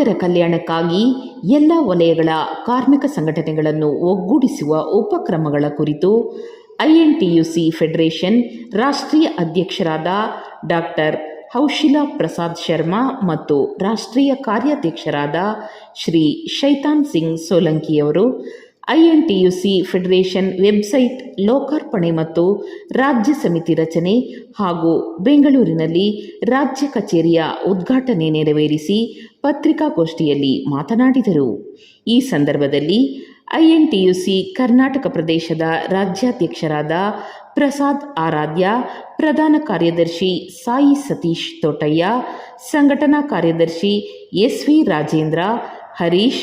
ಕಾರ್ಮಿಕರ ಕಲ್ಯಾಣಕ್ಕಾಗಿ ಎಲ್ಲ ವಲಯಗಳ ಕಾರ್ಮಿಕ ಸಂಘಟನೆಗಳನ್ನು ಒಗ್ಗೂಡಿಸುವ ಉಪಕ್ರಮಗಳ ಕುರಿತು ಐಎನ್ಟಿಯುಸಿ ಫೆಡರೇಷನ್ ರಾಷ್ಟ್ರೀಯ ಅಧ್ಯಕ್ಷರಾದ ಡಾಕ್ಟರ್ ಹೌಶಿಲಾ ಪ್ರಸಾದ್ ಶರ್ಮಾ ಮತ್ತು ರಾಷ್ಟ್ರೀಯ ಕಾರ್ಯಾಧ್ಯಕ್ಷರಾದ ಶ್ರೀ ಶೈತಾನ್ ಸಿಂಗ್ ಸೋಲಂಕಿಯವರು ಐಎನ್ಟಿಯುಸಿ ಫೆಡರೇಷನ್ ವೆಬ್ಸೈಟ್ ಲೋಕಾರ್ಪಣೆ ಮತ್ತು ರಾಜ್ಯ ಸಮಿತಿ ರಚನೆ ಹಾಗೂ ಬೆಂಗಳೂರಿನಲ್ಲಿ ರಾಜ್ಯ ಕಚೇರಿಯ ಉದ್ಘಾಟನೆ ನೆರವೇರಿಸಿ ಪತ್ರಿಕಾಗೋಷ್ಠಿಯಲ್ಲಿ ಮಾತನಾಡಿದರು. ಈ ಸಂದರ್ಭದಲ್ಲಿ ಐಎನ್ಟಿಯುಸಿ ಕರ್ನಾಟಕ ಪ್ರದೇಶದ ರಾಜ್ಯಾಧ್ಯಕ್ಷರಾದ ಪ್ರಸಾದ್ ಆರಾಧ್ಯ, ಪ್ರಧಾನ ಕಾರ್ಯದರ್ಶಿ ಸಾಯಿ ಸತೀಶ್ ತೋಟಯ್ಯ, ಸಂಘಟನಾ ಕಾರ್ಯದರ್ಶಿ ಎಸ್ವಿ ರಾಜೇಂದ್ರ, ಹರೀಶ್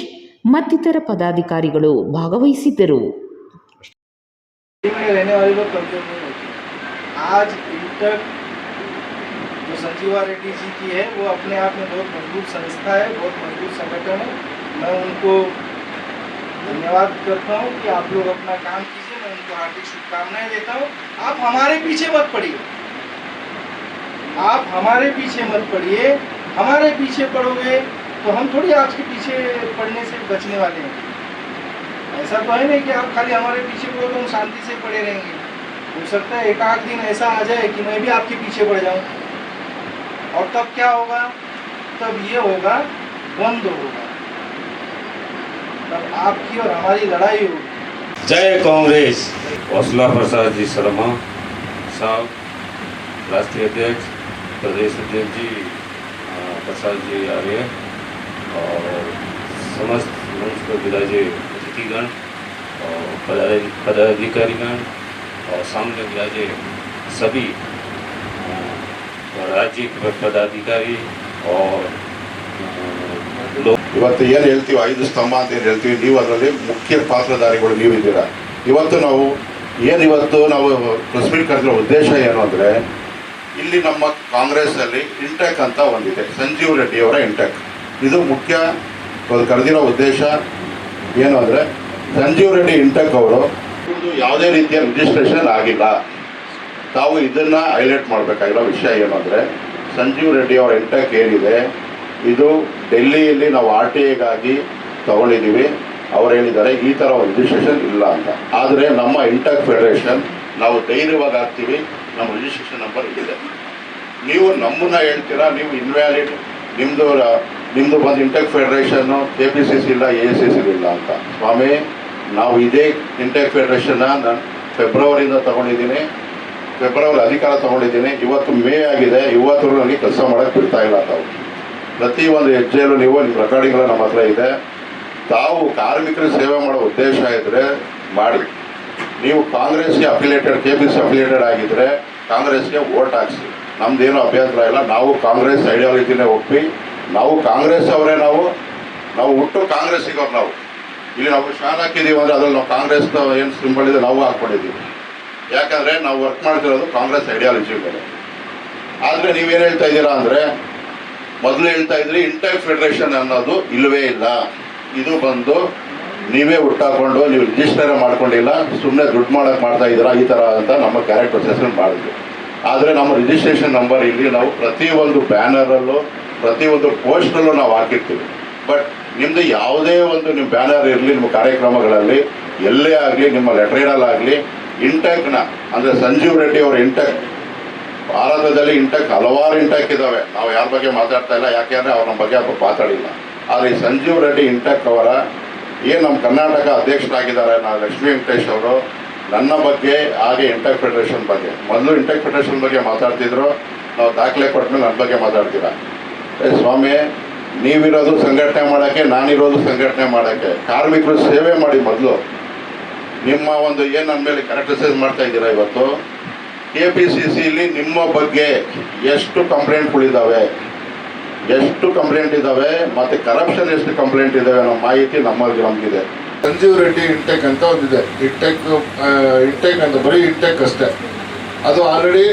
ಮತ್ತಿತರ ಪದಾಧಿಕಾರಿಗಳು ಭಾಗವಹಿಸಿದ್ದರು. आज इंटक जो संजीवा रेड्डी जी की है वो अपने आप में बहुत मजबूत संस्था है, बहुत मजबूत संगठन है। मैं उनको धन्यवाद करता हूँ कि आप लोग अपना काम कीजिए। मैं उनको हार्दिक शुभकामनाएं देता हूँ। आप हमारे पीछे मत पड़िए, आप हमारे पीछे मत पड़िए। हमारे पीछे पड़ोगे तो हम थोड़ी आपके पीछे पड़ने से बचने वाले हैं। ऐसा तो है नहीं कि आप खाली हमारे पीछे पड़ो तो हम शांति से पड़े रहेंगे। हो सकता है एक आध दिन ऐसा आ जाए कि मैं भी आपके पीछे पड़ जाऊं, और तब क्या होगा? तब ये होगा, बंद होगा, तब आपकी और हमारी लड़ाई होगी। जय कांग्रेस। हौसला प्रसाद जी शर्मा साहब, राष्ट्रीय अध्यक्ष, प्रदेश अध्यक्ष जी प्रसाद जी आर्य और समस्त मंच पर विराजे अतिथिगण और पदाधिकारीगण और सामने विराजे सभी राज्य पदाधिकारी और ಇವತ್ತು ಏನು ಹೇಳ್ತೀವಿ 5 ಸ್ತಂಭ ಅಂತ ಏನು ಹೇಳ್ತೀವಿ, ನೀವು ಅದರಲ್ಲಿ ಮುಖ್ಯ ಪಾತ್ರಧಾರಿಗಳು ನೀವಿದ್ದೀರಾ. ಇವತ್ತು ನಾವು ಪ್ರೆಸ್ ಮೀಟ್ ಕರೆದಿರೋ ಉದ್ದೇಶ ಏನು ಅಂದರೆ, ಇಲ್ಲಿ ನಮ್ಮ ಕಾಂಗ್ರೆಸ್ಸಲ್ಲಿ ಇಂಟೆಕ್ ಅಂತ ಒಂದಿದೆ, ಸಂಜೀವ್ ರೆಡ್ಡಿ ಅವರ ಇಂಟೆಕ್. ಇದು ಮುಖ್ಯ ಕರೆದಿರೋ ಉದ್ದೇಶ ಏನು ಅಂದರೆ, ಸಂಜೀವ್ ರೆಡ್ಡಿ ಇಂಟೆಕ್ ಅವರು ಯಾವುದೇ ರೀತಿಯ ರಿಜಿಸ್ಟ್ರೇಷನ್ ಆಗಿಲ್ಲ. ತಾವು ಇದನ್ನು ಹೈಲೈಟ್ ಮಾಡಬೇಕಾಗಿರೋ ವಿಷಯ ಏನು ಅಂದರೆ, ಸಂಜೀವ್ ರೆಡ್ಡಿ ಅವರ ಇಂಟೆಕ್ ಏನಿದೆ ಇದು ಡೆಲ್ಲಿಯಲ್ಲಿ ನಾವು RTIಗಾಗಿ ತಗೊಂಡಿದ್ದೀವಿ. ಅವ್ರು ಹೇಳಿದ್ದಾರೆ ಈ ಥರ ಒಂದು ರಿಜಿಸ್ಟ್ರೇಷನ್ ಇಲ್ಲ ಅಂತ. ಆದರೆ ನಮ್ಮ ಇಂಟೆಕ್ ಫೆಡರೇಷನ್ ನಾವು ಧೈರ್ಯವಾಗಿ ಹಾಕ್ತೀವಿ, ನಮ್ಮ ರಿಜಿಸ್ಟ್ರೇಷನ್ ನಂಬರ್ ಇದೆ. ನೀವು ನಮ್ಮನ್ನ ಹೇಳ್ತೀರಾ ನೀವು ಇನ್ವ್ಯಾಲಿಡ್, ನಿಮ್ಮದು ಬಂದು ಇಂಟೆಕ್ ಫೆಡರೇಷನ್ನು KPCC ಇಲ್ಲ, AICC ಇಲ್ಲ ಅಂತ. ಸ್ವಾಮಿ, ನಾವು ಇದೇ ಇಂಟೆಕ್ ಫೆಡರೇಷನ್ನ ನಾನು ಫೆಬ್ರವರಿಯಿಂದ ತೊಗೊಂಡಿದ್ದೀನಿ, ಫೆಬ್ರವರಿ ಅಧಿಕಾರ ತೊಗೊಂಡಿದ್ದೀನಿ. ಇವತ್ತು ಮೇ ಆಗಿದೆ, ಇವತ್ತು ನನಗೆ ಕೆಲಸ ಮಾಡೋಕ್ಕೆ ಬಿಡ್ತಾ ಇಲ್ಲ. ತಾವು ಪ್ರತಿಯೊಂದು ಹೆಜ್ಜೆಯಲ್ಲೂ ನಿಮ್ಮ ರೆಕಾರ್ಡಿಂಗ್ಗಳು ನಮ್ಮ ಹತ್ರ ಇದೆ. ತಾವು ಕಾರ್ಮಿಕರ ಸೇವೆ ಮಾಡೋ ಉದ್ದೇಶ ಇದ್ದರೆ ಮಾಡಿ. ನೀವು ಕಾಂಗ್ರೆಸ್ಗೆ ಅಫಿಲಿಯೇಟೆಡ್, KPC ಅಫಿಲಿಯೇಟೆಡ್ ಆಗಿದ್ದರೆ ಕಾಂಗ್ರೆಸ್ಗೆ ವೋಟ್ ಹಾಕಿಸಿ, ನಮ್ಮದೇನು ಅಭ್ಯಂತರ ಇಲ್ಲ. ನಾವು ಕಾಂಗ್ರೆಸ್ ಐಡಿಯಾಲಜಿನೇ ಒಪ್ಪಿ, ನಾವು ಕಾಂಗ್ರೆಸ್ ಅವರೇ, ನಾವು ಹುಟ್ಟು ಕಾಂಗ್ರೆಸ್ಸಿಗವ್ರು. ನಾವು ಇಲ್ಲಿ ನಾವು ಶಾನ್ ಹಾಕಿದ್ದೀವಿ ಅಂದರೆ ಅದ್ರಲ್ಲಿ ನಾವು ಕಾಂಗ್ರೆಸ್ ಏನು ಸಿಂಬಲ್ ಇದೆ ನಾವು ಹಾಕ್ಕೊಂಡಿದ್ದೀವಿ. ಯಾಕಂದರೆ ನಾವು ವರ್ಕ್ ಮಾಡ್ತಿರೋದು ಕಾಂಗ್ರೆಸ್ ಐಡಿಯಾಲಜಿ ಮೇಲೆ. ಆದರೆ ನೀವೇನು ಹೇಳ್ತಾ ಇದ್ದೀರಾ ಅಂದರೆ, ಮೊದಲು ಹೇಳ್ತಾ ಇದ್ರಿ ಇಂಟೆಕ್ ಫೆಡರೇಷನ್ ಅನ್ನೋದು ಇಲ್ಲವೇ ಇಲ್ಲ, ಇದು ಬಂದು ನೀವೇ ಹುಟ್ಟಾಕೊಂಡು ನೀವು ರಿಜಿಸ್ಟರ್ ಮಾಡ್ಕೊಂಡಿಲ್ಲ, ಸುಮ್ಮನೆ ದುಡ್ಡು ಮಾಡೋಕ್ಕೆ ಮಾಡ್ತಾ ಇದ್ದೀರಾ ಈ ಥರ ಅಂತ ನಮ್ಮ ಕ್ಯಾರೆಕ್ಟರ್ ಅಸೆಸ್ಮೆಂಟ್ ಮಾಡಿದ್ವಿ. ಆದರೆ ನಮ್ಮ ರಿಜಿಸ್ಟ್ರೇಷನ್ ನಂಬರ್ ಇಲ್ಲಿ ನಾವು ಪ್ರತಿಯೊಂದು ಬ್ಯಾನರಲ್ಲೂ ಪ್ರತಿಯೊಂದು ಪೋಸ್ಟಲ್ಲೂ ನಾವು ಹಾಕಿರ್ತೀವಿ. ಬಟ್ ನಿಮ್ಮದು ಯಾವುದೇ ಒಂದು ನಿಮ್ಮ ಬ್ಯಾನರ್ ಇರಲಿ, ನಿಮ್ಮ ಕಾರ್ಯಕ್ರಮಗಳಲ್ಲಿ ಎಲ್ಲೇ ಆಗಲಿ, ನಿಮ್ಮ ಲೆಟ್ರೇಡಲ್ಲಾಗಲಿ ಇಂಟೆಕ್ನ ಅಂದರೆ ಸಂಜೀವ್ ರೆಡ್ಡಿ ಅವರ ಇಂಟೆಕ್, ಭಾರತದಲ್ಲಿ ಇಂಟೆಕ್ ಹಲವಾರು ಇಂಟೆಕ್ ಇದ್ದಾವೆ. ನಾವು ಯಾರ ಬಗ್ಗೆ ಮಾತಾಡ್ತಾ ಇಲ್ಲ, ಯಾಕೆಂದರೆ ಅವ್ರ ನಮ್ಮ ಬಗ್ಗೆ ಅವ್ರು ಮಾತಾಡಿಲ್ಲ. ಆದರೆ ಈ ಸಂಜೀವ್ ರೆಡ್ಡಿ ಇಂಟೆಕ್ ಅವರ ಏನು ನಮ್ಮ ಕರ್ನಾಟಕ ಅಧ್ಯಕ್ಷರಾಗಿದ್ದಾರೆ ನಾನು ಲಕ್ಷ್ಮೀ ವೆಂಕಟೇಶ್ ಅವರು, ನನ್ನ ಬಗ್ಗೆ ಹಾಗೆ ಇಂಟೆಕ್ ಫೆಡರೇಷನ್ ಬಗ್ಗೆ, ಮೊದಲು ಇಂಟೆಕ್ ಫೆಡರೇಷನ್ ಬಗ್ಗೆ ಮಾತಾಡ್ತಿದ್ರು, ನಾವು ದಾಖಲೆ ಕೊಟ್ಟಮೇಲೆ ನನ್ನ ಬಗ್ಗೆ ಮಾತಾಡ್ತೀರಾ. ಸ್ವಾಮಿ, ನೀವಿರೋದು ಸಂಘಟನೆ ಮಾಡೋಕ್ಕೆ, ನಾನಿರೋದು ಸಂಘಟನೆ ಮಾಡೋಕ್ಕೆ. ಕಾರ್ಮಿಕರು ಸೇವೆ ಮಾಡಿ ಮೊದಲು. ನಿಮ್ಮ ಒಂದು ಏನು ನನ್ನ ಮೇಲೆ ಕ್ಯಾರೆಕ್ಟರೈಸ್ ಮಾಡ್ತಾ ಇದ್ದೀರಾ ಇವತ್ತು, KPCCಲಿ ನಿಮ್ಮ ಬಗ್ಗೆ ಎಷ್ಟು ಕಂಪ್ಲೇಂಟ್ಗಳಿದ್ದಾವೆ, ಮತ್ತು ಕರಪ್ಷನ್ ಎಷ್ಟು ಕಂಪ್ಲೇಂಟ್ ಇದ್ದಾವೆ ನಮ್ಮ ಮಾಹಿತಿ ನಮಗಿದೆ. ಸಂಜೀವ್ ರೆಡ್ಡಿ ಇಂಟೆಕ್ ಅಂತ ಒಂದಿದೆ. ಇಂಟೆಕ್ ಅಂತ ಬರೀ ಇಂಟೆಕ್ ಅಷ್ಟೇ. ಅದು ಆಲ್ರೆಡಿ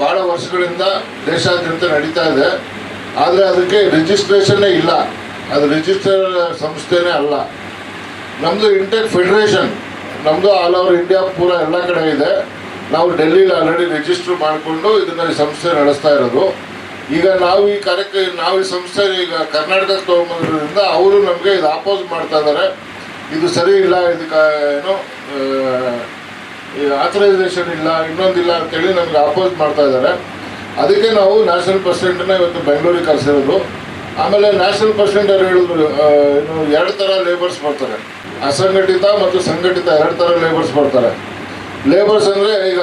ಭಾಳ ವರ್ಷಗಳಿಂದ ದೇಶಾದ್ಯಂತ ನಡೀತಾ ಇದೆ. ಆದರೆ ಅದಕ್ಕೆ ರಿಜಿಸ್ಟ್ರೇಷನ್ನೇ ಇಲ್ಲ, ಅದು ರಿಜಿಸ್ಟರ್ ಸಂಸ್ಥೆನೇ ಅಲ್ಲ. ನಮ್ಮದು ಇಂಟೆಕ್ ಫೆಡರೇಷನ್, ನಮ್ಮದು ಆಲ್ ಓವರ್ ಇಂಡಿಯಾ ಪೂರ ಎಲ್ಲ ಕಡೆ ಇದೆ. ನಾವು ಡೆಲ್ಲಿಲಿ ಆಲ್ರೆಡಿ ರಿಜಿಸ್ಟರ್ ಮಾಡಿಕೊಂಡು ಇದನ್ನು ಸಂಸ್ಥೆ ನಡೆಸ್ತಾ ಇರೋದು. ಈಗ ನಾವು ಈ ನಾವು ಈ ಸಂಸ್ಥೆ ಈಗ ಕರ್ನಾಟಕಕ್ಕೆ ತೊಗೊಂಬಂದ್ರಿಂದ ಅವರು ನಮಗೆ ಇದು ಅಪೋಸ್ ಮಾಡ್ತಾ ಇದ್ದಾರೆ. ಇದು ಸರಿ ಇಲ್ಲ, ಇದಕ್ಕೆ ಏನೋ ಆಥರೈಸೇಷನ್ ಇಲ್ಲ, ಇನ್ನೊಂದಿಲ್ಲ ಅಂತೇಳಿ ನಮಗೆ ಅಪೋಸ್ ಮಾಡ್ತಾ ಇದ್ದಾರೆ. ಅದಕ್ಕೆ ನಾವು ನ್ಯಾಷನಲ್ ಪ್ರೆಸಿಡೆಂಟನ್ನ ಇವತ್ತು ಬೆಂಗಳೂರಿಗೆ ಕರೆಸಿರೋದು. ಆಮೇಲೆ ನ್ಯಾಷನಲ್ ಪ್ರೆಸಿಡೆಂಟ್ ಅವ್ರು ಹೇಳಿದ್ರು, ಏನು 2 ಥರ ಲೇಬರ್ಸ್ ಬರ್ತಾರೆ, ಅಸಂಘಟಿತ ಮತ್ತು ಸಂಘಟಿತ 2 ಥರ ಲೇಬರ್ಸ್ ಬರ್ತಾರೆ. ಲೇಬರ್ಸ್ ಅಂದರೆ ಈಗ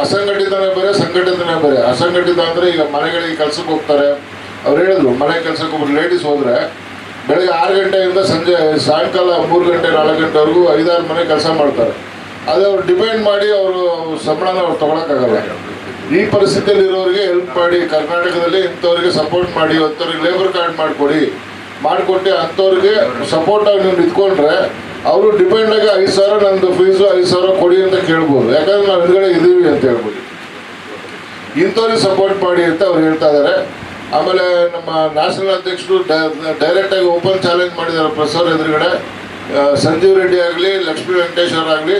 ಅಸಂಘಟಿತನೇ ಬೇರೆ, ಸಂಘಟಿತನೇ ಬೇರೆ. ಅಸಂಘಟಿತ ಅಂದರೆ ಈಗ ಮನೆಗಳಿಗೆ ಕೆಲಸಕ್ಕೆ ಹೋಗ್ತಾರೆ. ಅವ್ರು ಹೇಳಿದ್ರು, ಮನೆ ಕೆಲಸಕ್ಕೆ ಒಬ್ಬರು ಲೇಡೀಸ್ ಹೋದರೆ ಬೆಳಗ್ಗೆ 6 ಗಂಟೆಯಿಂದ ಸಾಯಂಕಾಲ 3 ಗಂಟೆ 4 ಗಂಟೆವರೆಗೂ 5-6 ಮನೆ ಕೆಲಸ ಮಾಡ್ತಾರೆ. ಅದು ಅವ್ರು ಡಿಪೆಂಡ್ ಮಾಡಿ ಅವರು ಸಂಬಳನ ಅವ್ರು ತೊಗೊಳಕ್ಕಾಗಲ್ಲ. ಈ ಪರಿಸ್ಥಿತಿಯಲ್ಲಿ ಇರೋರಿಗೆ ಹೆಲ್ಪ್ ಮಾಡಿ, ಕರ್ನಾಟಕದಲ್ಲಿ ಇಂಥವ್ರಿಗೆ ಸಪೋರ್ಟ್ ಮಾಡಿ, ಅಂಥವ್ರಿಗೆ ಲೇಬರ್ ಕಾರ್ಡ್ ಮಾಡಿಕೊಟ್ಟು ಅಂಥವ್ರಿಗೆ ಸಪೋರ್ಟಾಗಿ ನೀವು ನಿಂತ್ಕೊಂಡ್ರೆ ಅವರು ಡಿಪೆಂಡಾಗಿ 5,000 ನಂದು ಫೀಸು 5,000 ಕೊಡಿ ಅಂತ ಕೇಳ್ಬೋದು. ಯಾಕಂದರೆ ನಾವು ಹಿಂದ್ಗಡೆ ಇದ್ದೀವಿ ಅಂತ ಹೇಳ್ಬೋದು. ಇಂಥವ್ರಿಗೆ ಸಪೋರ್ಟ್ ಮಾಡಿ ಅಂತ ಅವ್ರು ಹೇಳ್ತಾ ಇದ್ದಾರೆ. ಆಮೇಲೆ ನಮ್ಮ ನ್ಯಾಷನಲ್ ಅಧ್ಯಕ್ಷರು ಡೈರೆಕ್ಟಾಗಿ ಓಪನ್ ಚಾಲೆಂಜ್ ಮಾಡಿದ್ದಾರೆ ಪ್ರೆಸ್ ಅವ್ರ ಎದುರುಗಡೆ. ಸಂಜೀವ್ ರೆಡ್ಡಿ ಆಗಲಿ, ಲಕ್ಷ್ಮೀ ವೆಂಕಟೇಶ್ವರ ಆಗಲಿ,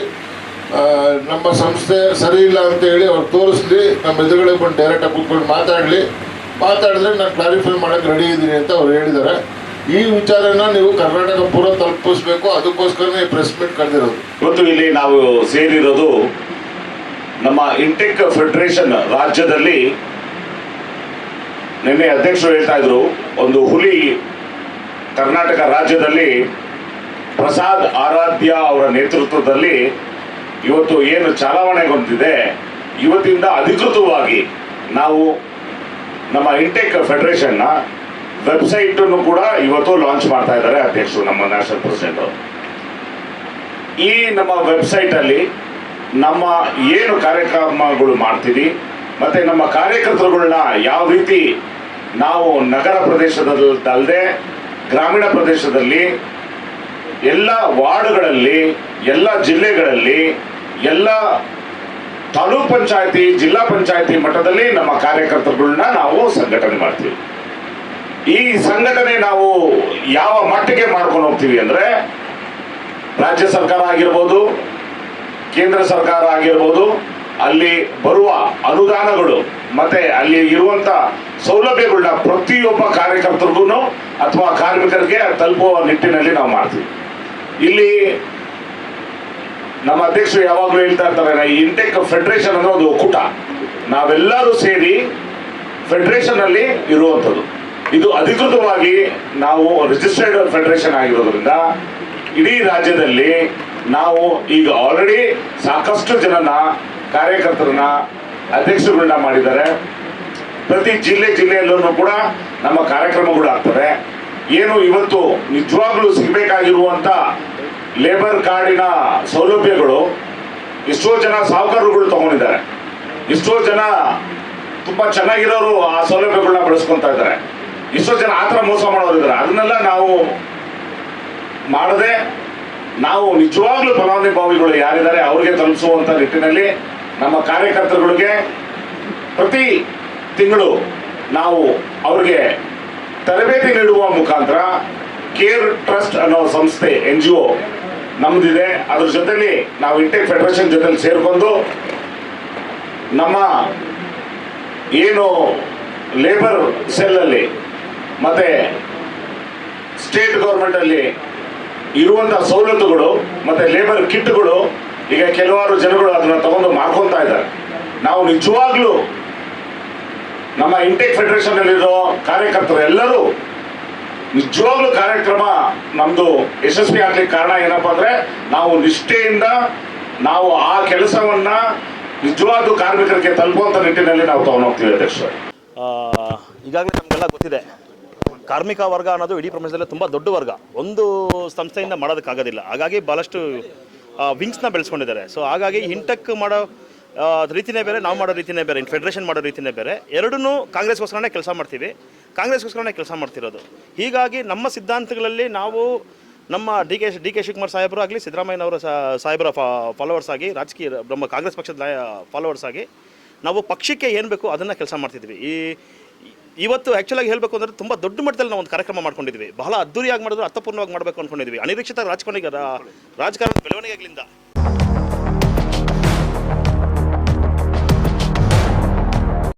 ನಮ್ಮ ಸಂಸ್ಥೆ ಸರಿ ಇಲ್ಲ ಅಂತ ಹೇಳಿ ಅವ್ರು ತೋರಿಸ್ಲಿ, ನಮ್ಮ ಎದುರುಗಡೆ ಬಂದು ಡೈರೆಕ್ಟಾಗಿ ಕೂತ್ಕೊಂಡು ಮಾತಾಡಿದ್ರೆ ನಾನು ಕ್ಲಾರಿಫೈ ಮಾಡೋಕ್ಕೆ ರೆಡಿ ಇದ್ದೀನಿ ಅಂತ ಅವ್ರು ಹೇಳಿದ್ದಾರೆ. ಈ ವಿಚಾರನ ನೀವು ಕರ್ನಾಟಕ ಪೂರ ತಲುಪಿಸ್ಬೇಕು, ಅದಕ್ಕೋಸ್ಕರನೇ ಈ ಪ್ರೆಸ್ ಮೀಟ್ ಕರೆದಿರೋದು. ಇವತ್ತು ಇಲ್ಲಿ ನಾವು ಸೇರಿರೋದು ನಮ್ಮ ಇಂಟೆಕ್ ಫೆಡರೇಷನ್ ರಾಜ್ಯದಲ್ಲಿ. ನಿನ್ನೆ ಅಧ್ಯಕ್ಷರು ಹೇಳ್ತಾ ಇದ್ರು, ಒಂದು ಹುಲಿ ಕರ್ನಾಟಕ ರಾಜ್ಯದಲ್ಲಿ ಪ್ರಸಾದ್ ಆರಾಧ್ಯ ಅವರ ನೇತೃತ್ವದಲ್ಲಿ ಇವತ್ತು ಏನು ಚಾಲನೆಗೊಂಡಿದೆ, ಇವತ್ತಿಂದ ಅಧಿಕೃತವಾಗಿ ನಾವು ನಮ್ಮ ಇಂಟೆಕ್ ಫೆಡರೇಷನ್ನ ವೆಬ್ಸೈಟನ್ನು ಕೂಡ ಇವತ್ತು ಲಾಂಚ್ ಮಾಡ್ತಾ ಇದ್ದಾರೆ ಅಧ್ಯಕ್ಷರು, ನಮ್ಮ ನ್ಯಾಷನಲ್ ಪ್ರೆಸಿಡೆಂಟ್. ಈ ನಮ್ಮ ವೆಬ್ಸೈಟಲ್ಲಿ ನಮ್ಮ ಏನು ಕಾರ್ಯಕ್ರಮಗಳು ಮಾಡ್ತೀವಿ ಮತ್ತು ನಮ್ಮ ಕಾರ್ಯಕರ್ತರುಗಳನ್ನ ಯಾವ ರೀತಿ ನಾವು ನಗರ ಪ್ರದೇಶದಲ್ಲದೆ ಗ್ರಾಮೀಣ ಪ್ರದೇಶದಲ್ಲಿ ಎಲ್ಲ ವಾರ್ಡ್ಗಳಲ್ಲಿ, ಎಲ್ಲ ಜಿಲ್ಲೆಗಳಲ್ಲಿ, ಎಲ್ಲ ತಾಲೂಕ್ ಪಂಚಾಯತಿ, ಜಿಲ್ಲಾ ಪಂಚಾಯತಿ ಮಟ್ಟದಲ್ಲಿ ನಮ್ಮ ಕಾರ್ಯಕರ್ತರುಗಳನ್ನ ನಾವು ಸಂಘಟನೆ ಮಾಡ್ತೀವಿ. ಈ ಸಂಘಟನೆ ನಾವು ಯಾವ ಮಟ್ಟಿಗೆ ಮಾಡ್ಕೊಂಡು ಹೋಗ್ತೀವಿ ಅಂದರೆ, ರಾಜ್ಯ ಸರ್ಕಾರ ಆಗಿರ್ಬೋದು, ಕೇಂದ್ರ ಸರ್ಕಾರ ಆಗಿರ್ಬೋದು, ಅಲ್ಲಿ ಬರುವ ಅನುದಾನಗಳು ಮತ್ತೆ ಅಲ್ಲಿ ಇರುವಂತ ಸೌಲಭ್ಯಗಳನ್ನ ಪ್ರತಿಯೊಬ್ಬ ಕಾರ್ಯಕರ್ತರಿಗೂ ಅಥವಾ ಕಾರ್ಮಿಕರಿಗೆ ತಲುಪುವ ನಿಟ್ಟಿನಲ್ಲಿ ನಾವು ಮಾಡ್ತೀವಿ. ಇಲ್ಲಿ ನಮ್ಮ ಅಧ್ಯಕ್ಷರು ಯಾವಾಗಲೂ ಹೇಳ್ತಾ ಇರ್ತಾರೆ, ಇಂಟೆಕ್ ಫೆಡರೇಷನ್ ಅನ್ನೋ ಒಂದು ಒಕ್ಕೂಟ, ನಾವೆಲ್ಲರೂ ಸೇರಿ ಫೆಡರೇಷನ್ ಅಲ್ಲಿ ಇರುವಂಥದ್ದು. ಇದು ಅಧಿಕೃತವಾಗಿ ನಾವು ರಿಜಿಸ್ಟರ್ಡ್ ಫೆಡರೇಷನ್ ಆಗಿರೋದ್ರಿಂದ ಇಡೀ ರಾಜ್ಯದಲ್ಲಿ ನಾವು ಈಗ ಆಲ್ರೆಡಿ ಸಾಕಷ್ಟು ಜನನ ಕಾರ್ಯಕರ್ತರನ್ನ ಅಧ್ಯಕ್ಷರುಗಳನ್ನ ಮಾಡಿದ್ದಾರೆ. ಪ್ರತಿ ಜಿಲ್ಲೆಯಲ್ಲೂ ಕೂಡ ನಮ್ಮ ಕಾರ್ಯಕ್ರಮಗಳು ಆಗ್ತವೆ. ಏನು ಇವತ್ತು ನಿಜವಾಗ್ಲೂ ಸಿಗಬೇಕಾಗಿರುವಂತ ಲೇಬರ್ ಕಾರ್ಡಿನ ಸೌಲಭ್ಯಗಳು ಎಷ್ಟೋ ಜನ ಸಾಹುಕಾರರುಗಳು ತಗೊಂಡಿದ್ದಾರೆ, ಎಷ್ಟೋ ಜನ ತುಂಬಾ ಚೆನ್ನಾಗಿರೋರು ಆ ಸೌಲಭ್ಯಗಳನ್ನ ಬಳಸ್ಕೊತಾ ಇದ್ದಾರೆ, ಎಷ್ಟೋ ಜನ ಆ ಥರ ಮೋಸ ಮಾಡೋರು ಇದ್ದಾರೆ. ಅದನ್ನೆಲ್ಲ ನಾವು ಮಾಡದೆ ನಾವು ನಿಜವಾಗ್ಲೂ ಫಲಾನುಭವಿಗಳು ಯಾರಿದ್ದಾರೆ ಅವ್ರಿಗೆ ತಲುಪಿಸುವಂತ ನಿಟ್ಟಿನಲ್ಲಿ ನಮ್ಮ ಕಾರ್ಯಕರ್ತರುಗಳಿಗೆ ಪ್ರತಿ ತಿಂಗಳು ನಾವು ಅವ್ರಿಗೆ ತರಬೇತಿ ನೀಡುವ ಮುಖಾಂತರ ಕೇರ್ ಟ್ರಸ್ಟ್ ಅನ್ನೋ ಸಂಸ್ಥೆ NGO ನಮ್ದಿದೆ. ಅದ್ರ ಜೊತೆಲಿ ನಾವು ಇಂಟೆಕ್ ಫೆಡರೇಷನ್ ಜೊತೆಲಿ ಸೇರ್ಕೊಂಡು ನಮ್ಮ ಏನು ಲೇಬರ್ ಸೆಲ್ಲಲ್ಲಿ ಮತ್ತೆ ಸ್ಟೇಟ್ ಗೌರ್ಮೆಂಟ್ ಅಲ್ಲಿ ಇರುವಂತ ಸವಲತ್ತುಗಳು ಮತ್ತೆ ಲೇಬರ್ ಕಿಟ್ಗಳು ಈಗ ಕೆಲವಾರು ಜನಗಳು ಅದನ್ನ ತಗೊಂಡು ಮಾಡ್ಕೊತಾ ಇದ್ದಾರೆ. ನಾವು ನಿಜವಾಗ್ಲೂ ನಮ್ಮ ಇಂಟೆಕ್ ಫೆಡರೇಷನ್ ಅಲ್ಲಿರೋ ಕಾರ್ಯಕರ್ತರು ಎಲ್ಲರೂ ನಿಜವಾಗ್ಲೂ ಕಾರ್ಯಕ್ರಮ ನಮ್ದು ಯಶಸ್ವಿ ಆಗ್ಲಿಕ್ಕೆ ಕಾರಣ ಏನಪ್ಪಾ ಅಂದ್ರೆ, ನಾವು ನಿಷ್ಠೆಯಿಂದ ನಾವು ಆ ಕೆಲಸವನ್ನ ನಿಜವಾದ ಕಾರ್ಮಿಕರಿಗೆ ತಲುಪುವಂತ ನಿಟ್ಟಿನಲ್ಲಿ ನಾವು ತಗೊಂಡೋಗ್ತೀವಿ ಅಧ್ಯಕ್ಷರು. ಈಗಾಗಲೇ ನಮಗೆಲ್ಲ ಗೊತ್ತಿದೆ, ಕಾರ್ಮಿಕ ವರ್ಗ ಅನ್ನೋದು ಇಡೀ ಪ್ರಪಂಚದಲ್ಲಿ ತುಂಬ ದೊಡ್ಡ ವರ್ಗ, ಒಂದು ಸಂಸ್ಥೆಯಿಂದ ಮಾಡೋದಕ್ಕಾಗೋದಿಲ್ಲ. ಹಾಗಾಗಿ ಭಾಳಷ್ಟು ವಿಂಗ್ಸ್ನ ಬೆಳೆಸ್ಕೊಂಡಿದ್ದಾರೆ. ಸೊ ಹಾಗಾಗಿ ಇಂಟೆಕ್ ಮಾಡೋ ರೀತಿನೇ ಬೇರೆ, ನಾವು ಮಾಡೋ ರೀತಿನೇ ಬೇರೆ, ಫೆಡರೇಷನ್ ಮಾಡೋ ರೀತಿನೇ ಬೇರೆ. ಎರಡನ್ನೂ ಕಾಂಗ್ರೆಸ್ಗೋಸ್ಕರನೇ ಕೆಲಸ ಮಾಡ್ತೀವಿ, ಕಾಂಗ್ರೆಸ್ಗೋಸ್ಕರನೇ ಕೆಲಸ ಮಾಡ್ತಿರೋದು. ಹೀಗಾಗಿ ನಮ್ಮ ಸಿದ್ಧಾಂತಗಳಲ್ಲಿ ನಾವು ನಮ್ಮ ಡಿ ಕೆ ಶಿವಕುಮಾರ್ ಸಾಹೇಬರು ಆಗಲಿ, ಸಿದ್ದರಾಮಯ್ಯನವರ ಸಾಹೇಬರ ಫಾಲೋವರ್ಸ್ ಆಗಿ, ರಾಜಕೀಯ ನಮ್ಮ ಕಾಂಗ್ರೆಸ್ ಪಕ್ಷದ ಫಾಲೋವರ್ಸ್ ಆಗಿ ನಾವು ಪಕ್ಷಕ್ಕೆ ಏನು ಬೇಕು ಅದನ್ನು ಕೆಲಸ ಮಾಡ್ತಿದ್ವಿ. ಇವತ್ತು ಆ್ಯಕ್ಚುಲಾಗಿ ಹೇಳಬೇಕು ಅಂದರೆ ತುಂಬ ದೊಡ್ಡ ಮಟ್ಟದಲ್ಲಿ ನಾವು ಒಂದು ಕಾರ್ಯಕ್ರಮ ಮಾಡ್ಕೊಂಡಿದ್ವಿ. ಬಹಳ ಅದ್ದೂರಿಯಾಗಿ ಮಾಡಿದ್ರು, ಅರ್ಥಪೂರ್ಣವಾಗಿ ಮಾಡಬೇಕು ಅಂದ್ಕೊಂಡಿದ್ವಿ. ಅನಿರೀಕ್ಷಿತ ರಾಜಕಾರಣ ಬೆಳವಣಿಗೆಗಳಿಂದ